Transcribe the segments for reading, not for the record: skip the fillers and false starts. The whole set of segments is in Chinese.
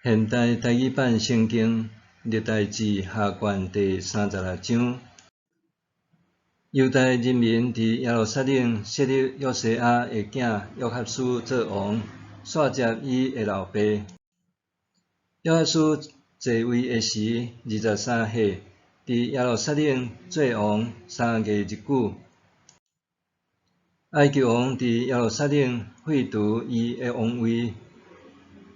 现代台语版圣经历代志下卷第36章。犹太人民伫耶路撒冷设立约西亚的囝约哈斯做王，续接伊的老爸。约哈斯继位的时23岁，伫耶路撒冷做王3个日久。埃及王伫耶路撒冷废除伊的王位，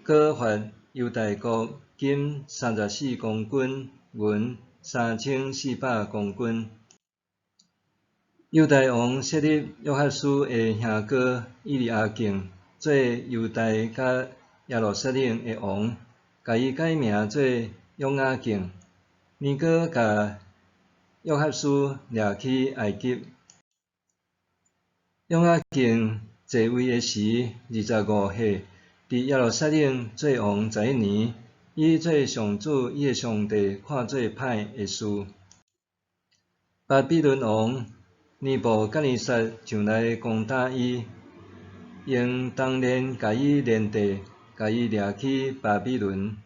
搁发犹大国金34公斤，银3400公斤。犹大王设立约哈斯的兄哥以利亚敬做犹大甲耶路撒冷的王，甲伊改名做约雅敬，免搁甲约哈斯掠去埃及。约雅敬继位的时25岁，伫耶路撒冷做王11年，伊做上主伊的上帝看做歹的事。巴比伦王尼布甲尼撒上来攻打伊，用铜链甲伊链地，甲伊掠去巴比伦。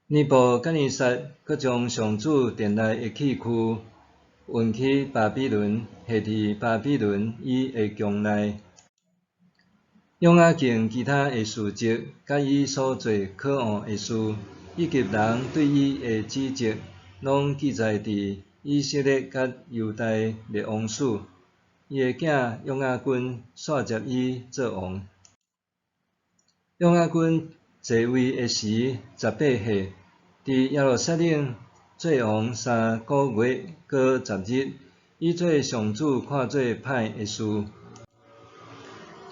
尼布甲尼撒搁将上主殿内的器具运去巴比伦，下伫巴比伦伊的宫内。约雅敬其他的事迹，甲伊所做可恶的事，以及人对伊的指责，拢记载伫以色列甲犹大列王史。伊的囝约雅斤续接伊做王。约雅斤继位的时18岁，伫耶路撒冷做王3个月搁10日，伊做上主看做歹的事。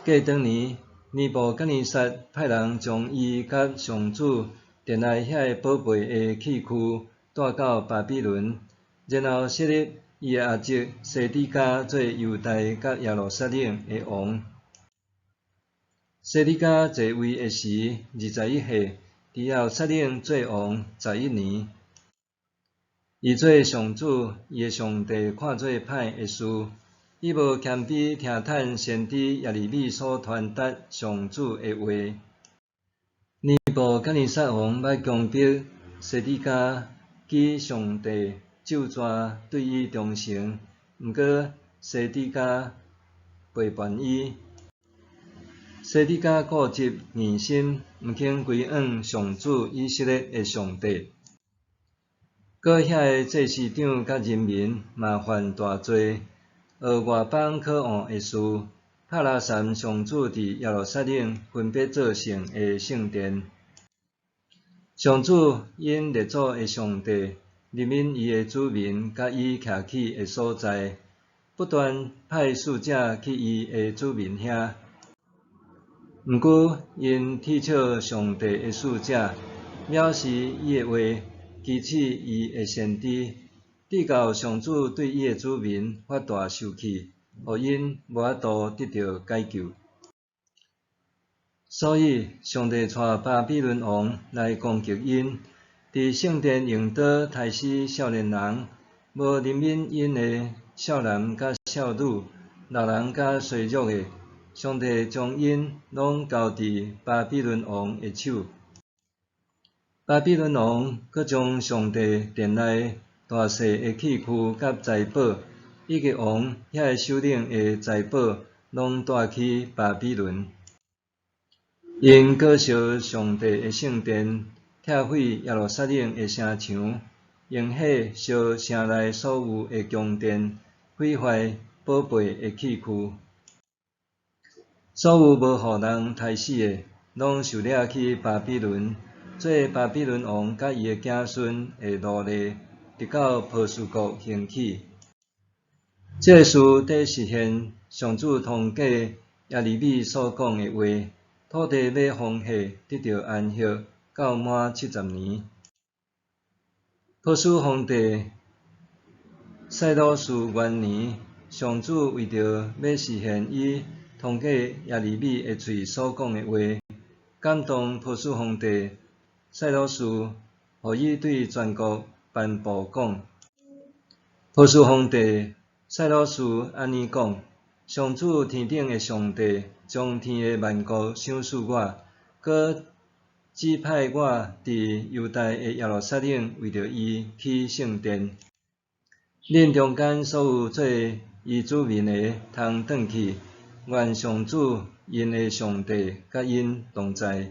过当年，尼布甲尼撒派人将伊甲上主殿内遐个宝贝的器具带到巴比伦，然后设立伊的阿叔西底家做犹大甲耶路撒冷的王。西底家继位的时21岁，伫耶路撒冷做王11年。伊做上主伊的上帝看做歹的事，伊无谦卑听叹先知耶利米所传达上主的话。尼布甲尼撒王要攻击西底家，记上帝咒詛对伊忠诚，毋过西底家背叛伊。西底家固执硬心，毋肯归向上主以色列的上帝。搁遐个祭司长甲人民嘛犯大罪，学外邦可恶的事，拍拉散上主伫耶路撒冷分别做成的圣殿。上主因列祖的上帝怜悯伊的子民甲伊徛起的所在，不断派使者去伊的子民遐。毋过因踢笑上帝的使者，藐视伊的话，讥刺伊的先知，直到上主对伊的子民发大受气，互因无法度得到解救。所以，上帝带巴比伦王来攻击因，伫圣殿用刀杀死少年人，无怜悯因的少男甲少女、老人甲衰弱的，上帝将因拢交伫巴比伦王的手。巴比伦王搁将上帝殿内大细的器具甲财宝，以及王遐个首领的财宝，拢带去巴比伦。因割烧上帝的圣殿，拆毁耶路撒冷的城墙，用火烧城内所有的宫殿，毁坏宝贝的器具。所有无互人杀死的，拢受掠去巴比伦，做巴比伦王甲伊的子孙的奴隶，直到波斯国兴起。这事得实现上主通过耶利米所讲的话。土地要丰惠，得到安息，到满70年。波斯皇帝塞鲁士元年，上主为着要实现伊通过耶利米的嘴所讲的话，感动波斯皇帝塞鲁士，互伊对全国颁布讲：波斯皇帝塞鲁士安尼讲。上主天顶的上帝将天的万国赏赐我，搁指派我伫犹大的耶路撒冷为着伊起圣殿。恁中间所有做伊子民的，通转去，愿上主因的上帝甲因同在。